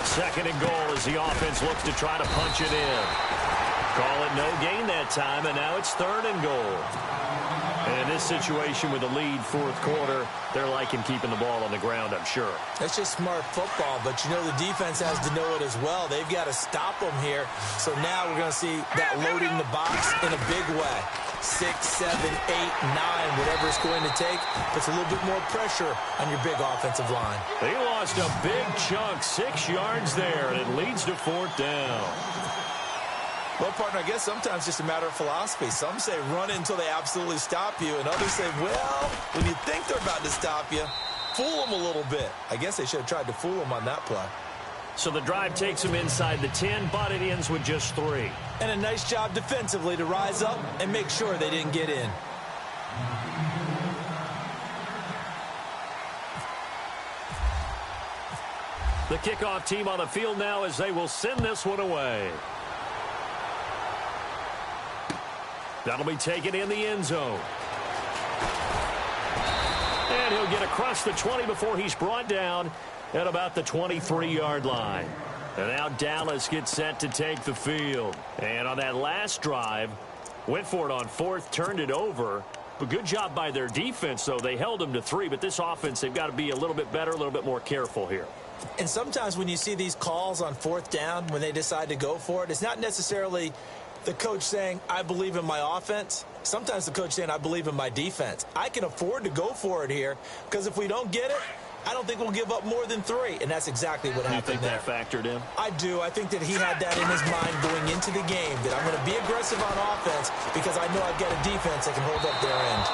S3: Second and goal as the offense looks to try to punch it in. Call it no gain that time, and now it's third and goal. And in this situation with the lead fourth quarter, they're liking keeping the ball on the ground, I'm sure.
S4: That's just smart football, but you know the defense has to know it as well. They've got to stop them here. So now we're going to see that loading the box in a big way. 6, 7, 8, 9, whatever it's going to take. Puts a little bit more pressure on your big offensive line.
S3: They lost a big chunk, 6 yards there, and it leads to fourth down.
S4: Well, partner, I guess sometimes it's just a matter of philosophy. Some say run until they absolutely stop you, and others say, well, when you think they're about to stop you, fool them a little bit. I guess they should have tried to fool them on that play.
S3: So the drive takes them inside the 10, but it ends with just 3.
S4: And a nice job defensively to rise up and make sure they didn't get in.
S3: The kickoff team on the field now as they will send this one away. That'll be taken in the end zone. And he'll get across the 20 before he's brought down at about the 23-yard line. And now Dallas gets set to take the field. And on that last drive, went for it on fourth, turned it over. But good job by their defense, though. They held them to 3, but this offense, they've got to be a little bit better, a little bit more careful here.
S4: And sometimes when you see these calls on fourth down, when they decide to go for it, it's not necessarily the coach saying, I believe in my offense. Sometimes the coach saying, I believe in my defense. I can afford to go for it here because if we don't get it, I don't think we'll give up more than 3. And that's exactly what happened there.
S3: You think that factored in?
S4: I do. I think that he had that in his mind going into the game, that I'm going to be aggressive on offense because I know I've got a defense that can hold up their end.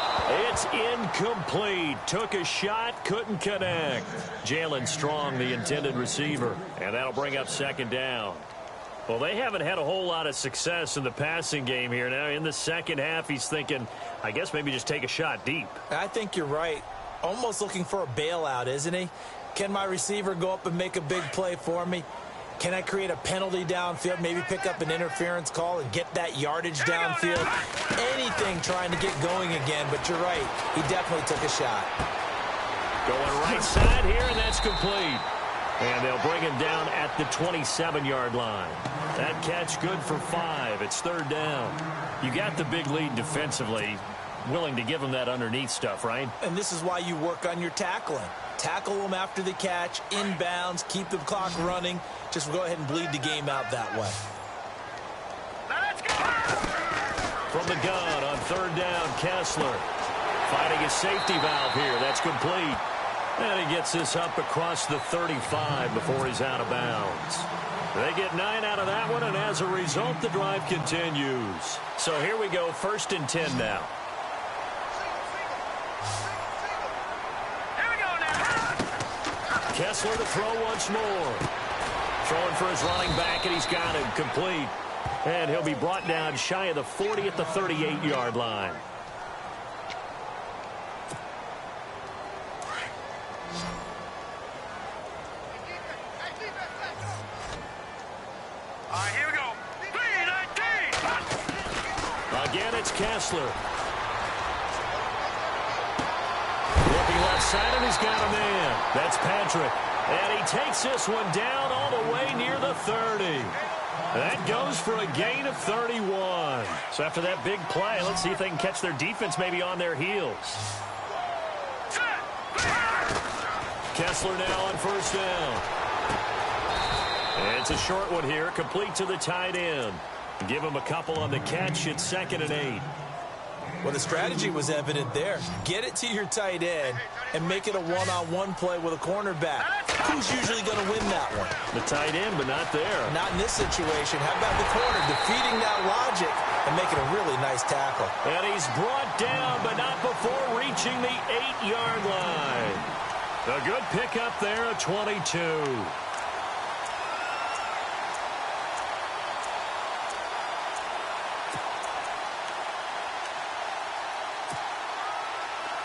S3: It's incomplete. Took a shot, couldn't connect. Jalen Strong, the intended receiver. And that'll bring up second down. Well, they haven't had a whole lot of success in the passing game here. Now, in the second half, he's thinking, I guess maybe just take a shot deep.
S4: I think you're right. Almost looking for a bailout, isn't he? Can my receiver go up and make a big play for me? Can I create a penalty downfield, maybe pick up an interference call and get that yardage downfield? Anything trying to get going again, but you're right. He definitely took a shot.
S3: Going right side here, and that's complete. And they'll bring him down at the 27-yard line. That catch good for 5. It's third down. You got the big lead defensively. Willing to give him that underneath stuff, right?
S4: And this is why you work on your tackling. Tackle them after the catch, inbounds, keep the clock running. Just go ahead and bleed the game out that way.
S5: Let's go!
S3: From the gun on third down, Kessler. Finding a safety valve here. That's complete. And he gets this up across the 35 before he's out of bounds. They get 9 out of that one, and as a result, the drive continues. So here we go, first and 10 now. Kessler to throw once more. Throwing for his running back, and he's got him complete. And he'll be brought down shy of the 40 at the 38-yard line.
S5: All right, here we go.
S3: Again, it's Kessler. Looking left side, and he's got a man. That's Patrick. And he takes this one down all the way near the 30. That goes for a gain of 31. So after that big play, let's see if they can catch their defense maybe on their heels. Kessler now on first down. And it's a short one here, complete to the tight end. Give him a couple on the catch. It's second and 8.
S4: Well, the strategy was evident there. Get it to your tight end and make it a one-on-one play with a cornerback. Who's usually going to win that one?
S3: The tight end, but not there.
S4: Not in this situation. How about the corner defeating that logic and making a really nice tackle?
S3: And he's brought down, but not before reaching the 8-yard line. A good pickup there, a 22.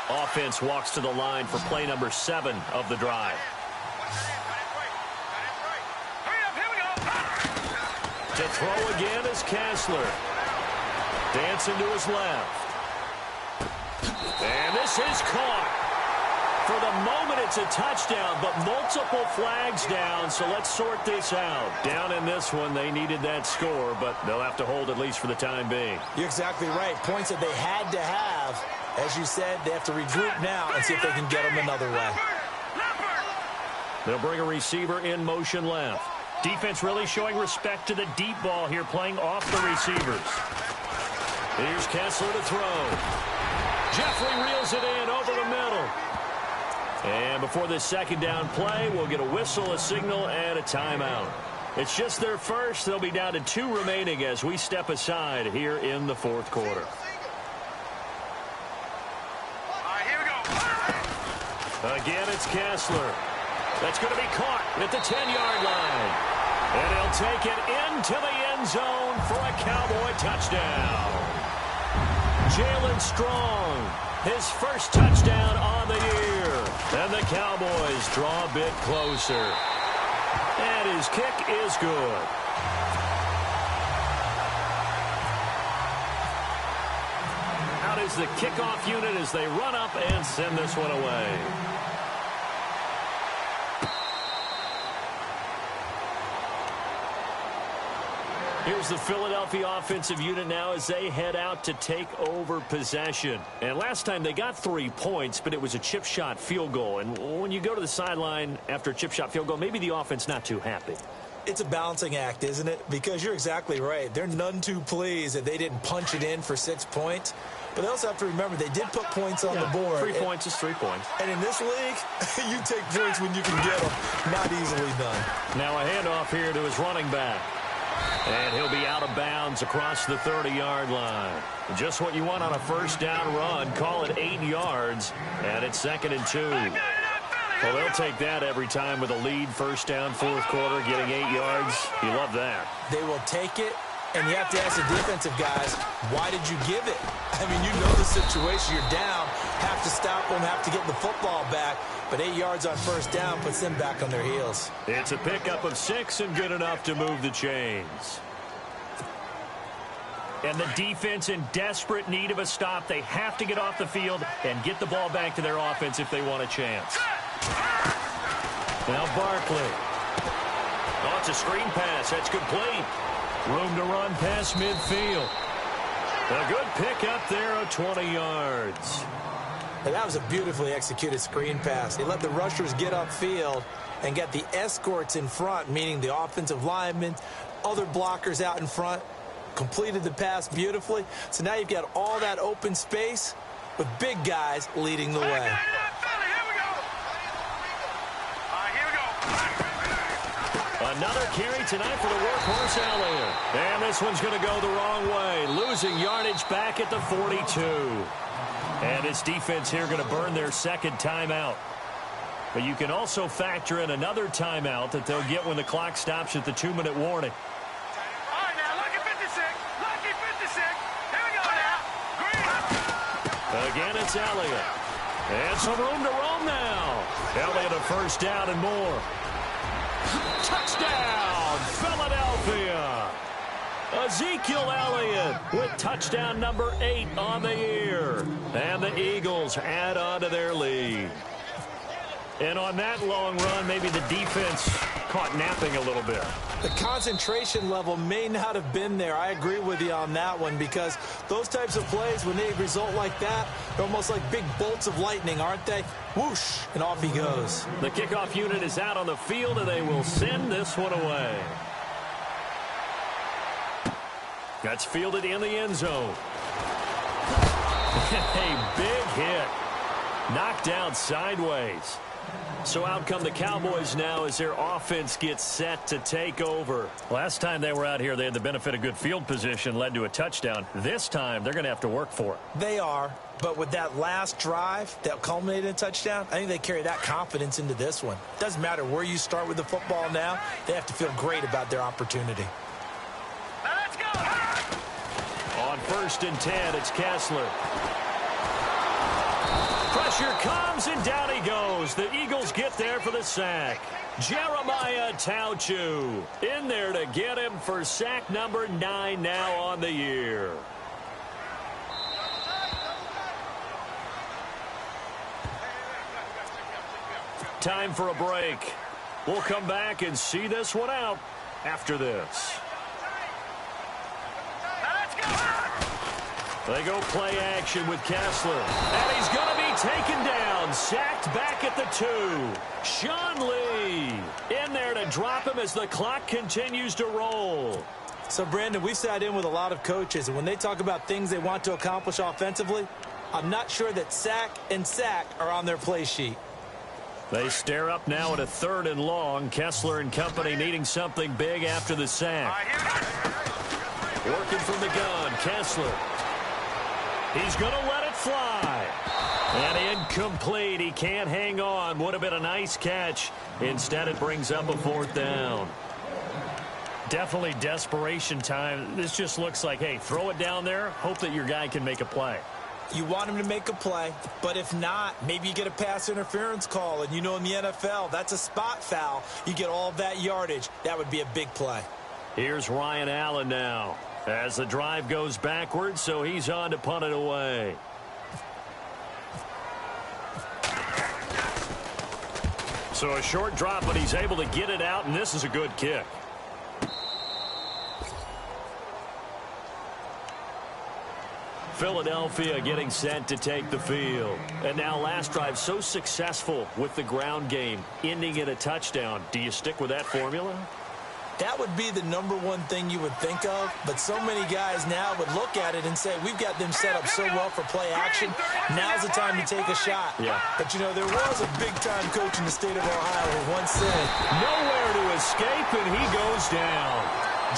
S3: Offense walks to the line for play number 7 of the drive. To throw again is Kessler. Dancing to his left. And this is caught. For the moment, it's a touchdown, but multiple flags down, so let's sort this out. Down in this one, they needed that score, but they'll have to hold at least for the time being.
S4: You're exactly right. Points that they had to have. As you said, they have to regroup now and see if they can get them another way.
S3: They'll bring a receiver in motion left. Defense really showing respect to the deep ball here, playing off the receivers. Here's Kessler to throw. Jeffrey reels it in over the middle. And before this second down play, we'll get a whistle, a signal, and a timeout. It's just their first. They'll be down to 2 remaining as we step aside here in the fourth quarter. Again, it's Kessler. That's going to be caught at the 10-yard line. And he'll take it into the end zone for a Cowboy touchdown. Jalen Strong, his first touchdown on the year. And the Cowboys draw a bit closer. And his kick is good. Out is the kickoff unit as they run up and send this one away. Here's the Philadelphia offensive unit now as they head out to take over possession. And last time they got 3 points, but it was a chip shot field goal. And when you go to the sideline after a chip shot field goal, maybe the offense not too happy.
S4: It's a balancing act, isn't it? Because you're exactly right. They're none too pleased that they didn't punch it in for 6 points. But they also have to remember they did put points on the board.
S3: 3 points is 3 points.
S4: And in this league, you take points when you can get them. Not easily done.
S3: Now a handoff here to his running back. And he'll be out of bounds across the 30-yard line. Just what you want on a first down run. Call it 8 yards. And it's 2nd and 2. Well, they'll take that every time with a lead. First down, fourth quarter, getting 8 yards. You love that.
S4: They will take it. And you have to ask the defensive guys, why did you give it? I mean, you know the situation. You're down. Have to stop them. Have to get the football back. But 8 yards on first down puts them back on their heels.
S3: It's a pickup of 6 and good enough to move the chains. And the defense in desperate need of a stop. They have to get off the field and get the ball back to their offense if they want a chance. Now Barkley. Oh, it's a screen pass. That's complete. Room to run past midfield. A good pickup there of 20 yards.
S4: And that was a beautifully executed screen pass. He let the rushers get upfield and get the escorts in front, meaning the offensive linemen, other blockers out in front, completed the pass beautifully. So now you've got all that open space with big guys leading the way.
S3: Another carry tonight for the workhorse Elliott. And this one's going to go the wrong way. Losing yardage back at the 42. And this defense here going to burn their second timeout. But you can also factor in another timeout that they'll get when the clock stops at the 2-minute warning.
S5: All right, now, lucky 56. Lucky 56. Here we go now.
S3: Again, it's Elliott. And some room to roam now. Elliott a first down and more. Touchdown, Philadelphia. Ezekiel Elliott with touchdown number 8 on the year. And the Eagles add on to their lead. And on that long run, maybe the defense caught napping a little bit.
S4: The concentration level may not have been there. I agree with you on that one because those types of plays, when they result like that, they're almost like big bolts of lightning, aren't they? Whoosh, and off he goes.
S3: The kickoff unit is out on the field, and they will send this one away. That's fielded in the end zone. A big hit. Knocked down sideways. So out come the Cowboys now as their offense gets set to take over. Last time they were out here, they had the benefit of good field position, led to a touchdown. This time, they're going to have to work for it.
S4: They are, but with that last drive that culminated in a touchdown, I think they carry that confidence into this one. Doesn't matter where you start with the football now, they have to feel great about their opportunity.
S5: Let's go.
S3: On 1st and 10, it's Kessler. Pressure comes, and down he goes. The Eagles get there for the sack. Jeremiah Tauchu in there to get him for sack number 9 now on the year. Time for a break. We'll come back and see this one out after this. They go play action with Kessler. And he's going to be taken down. Sacked back at the 2. Sean Lee in there to drop him as the clock continues to roll.
S4: So, Brandon, we've sat in with a lot of coaches, and when they talk about things they want to accomplish offensively, I'm not sure that sack and sack are on their play sheet.
S3: They stare up now at a 3rd and long. Kessler and company needing something big after the sack. Working from the gun, Kessler. He's going to let it fly. And incomplete. He can't hang on. Would have been a nice catch. Instead, it brings up a 4th down. Definitely desperation time. This just looks like, hey, throw it down there. Hope that your guy can make a play.
S4: You want him to make a play, but if not, maybe you get a pass interference call. And you know in the NFL, that's a spot foul. You get all of that yardage. That would be a big play.
S3: Here's Ryan Allen now. As the drive goes backwards, so he's on to punt it away. So a short drop, but he's able to get it out, and this is a good kick. Philadelphia getting set to take the field. And now last drive so successful with the ground game, ending in a touchdown. Do you stick with that formula?
S4: That would be the #1 thing you would think of, but so many guys now would look at it and say, we've got them set up so well for play action. Now's the time to take a shot.
S3: Yeah.
S4: But, you know, there was a big-time coach in the state of Ohio who once said,
S3: nowhere to escape, and he goes down.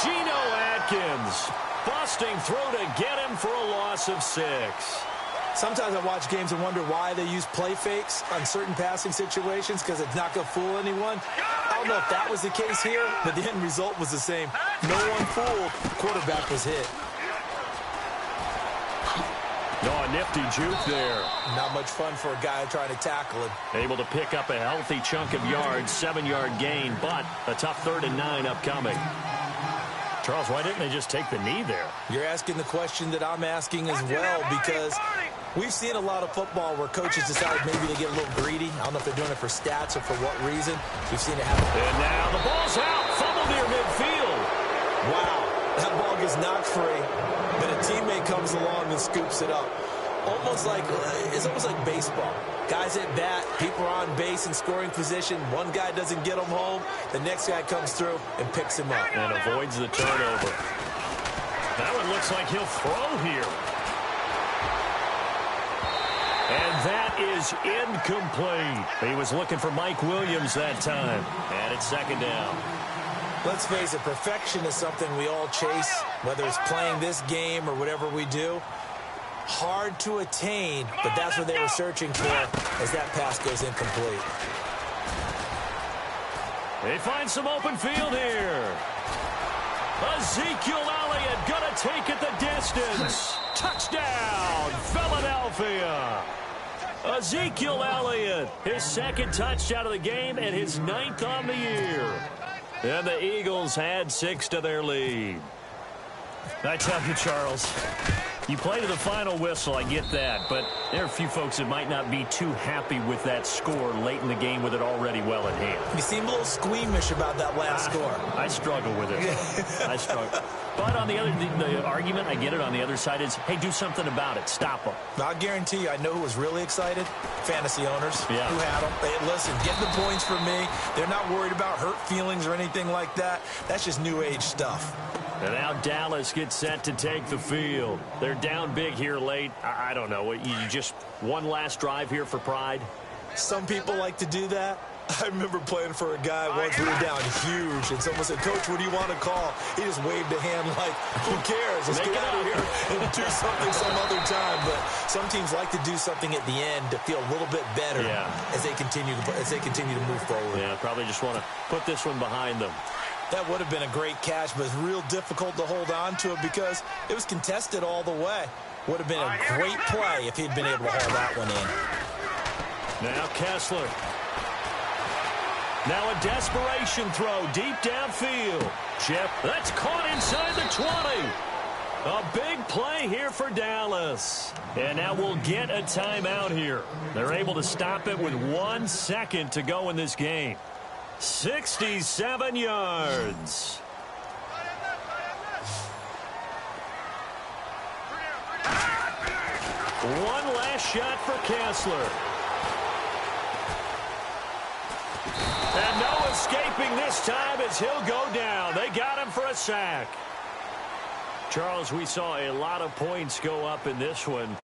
S3: Geno Atkins busting through to get him for a loss of 6.
S4: Sometimes I watch games and wonder why they use play fakes on certain passing situations because it's not going to fool anyone. I don't know if that was the case here, but the end result was the same. No one fooled. Quarterback was hit.
S3: No, a nifty juke there.
S4: Not much fun for a guy trying to tackle him.
S3: Able to pick up a healthy chunk of yards, 7-yard gain, but a tough 3rd and 9 upcoming. Charles, why didn't they just take the knee there?
S4: You're asking the question that I'm asking as well, because we've seen a lot of football where coaches decide maybe they get a little greedy. I don't know if they're doing it for stats or for what reason. We've seen it happen.
S3: And now the ball's out. Fumble near midfield.
S4: Wow. That ball gets knocked free, but a teammate comes along and scoops it up. It's almost like baseball. Guys at bat, people are on base in scoring position. One guy doesn't get him home. The next guy comes through and picks him up.
S3: And avoids the turnover. That one looks like he'll throw here. And that is incomplete. He was looking for Mike Williams that time. And it's 2nd down.
S4: Let's face it, perfection is something we all chase, whether it's playing this game or whatever we do. Hard to attain, but that's what they were searching for as that pass goes incomplete.
S3: They find some open field here. Ezekiel Elliott gonna take it the distance. Touchdown, Philadelphia. Ezekiel Elliott, his 2nd touchdown of the game and his 9th on the year. And the Eagles add 6 to their lead. I tell you, Charles, you play to the final whistle, I get that, but there are a few folks that might not be too happy with that score late in the game with it already well at hand.
S4: You seem a little squeamish about that last score.
S3: I struggle with it. I struggle. But on the argument, I get it, on the other side is, hey, do something about it. Stop them.
S4: I'll guarantee you, I know who was really excited. Fantasy owners who had them. Hey, listen, get the points for me. They're not worried about hurt feelings or anything like that. That's just new age stuff.
S3: And now Dallas gets set to take the field. They're down big here late. I don't know. You just one last drive here for pride?
S4: Some people like to do that. I remember playing for a guy once. We were down huge, and someone said, "Coach, what do you want to call?" He just waved a hand like, "Who cares? Let's get out of here and do something some other time." But some teams like to do something at the end to feel a little bit better as they continue to move forward.
S3: Yeah, probably just want to put this one behind them.
S4: That would have been a great catch, but it's real difficult to hold on to it because it was contested all the way. Would have been a great play if he'd been able to haul that one in.
S3: Now Kessler. Now a desperation throw deep downfield. Chip, that's caught inside the 20. A big play here for Dallas. And now we'll get a timeout here. They're able to stop it with 1 second to go in this game. 67 yards. One last shot for Kessler. And no escaping this time as he'll go down. They got him for a sack. Charles, we saw a lot of points go up in this one.